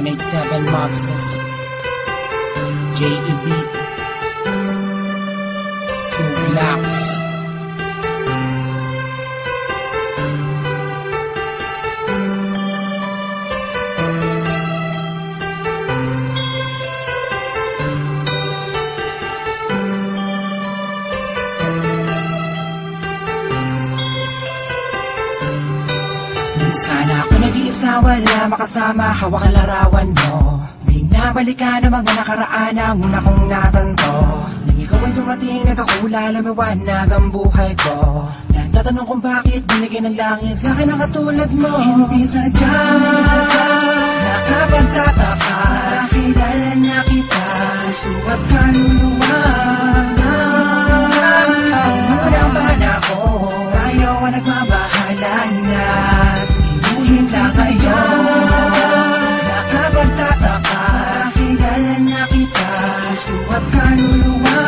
187 Mobsters, J.E.B. 2 Blocks. Sana ako nag-iisa, wala makasama, hawak ang larawan mo. Binabalikan ang mga nakaraan ang una kong natanto. Nang ikaw ay dumating, nagkakula, lumiwanag ang buhay ko. Nagtatanong kung bakit binigyan ng langit sa akin ang katulad mo. Hindi sadya, nakapagtataka, kilala na kita sa sukat kaluluwa. Unang panahon, ayaw ang nagmabahala na hinta sa iyo. Nakapagtataka, kilala na kita sa sukat kaluluwa.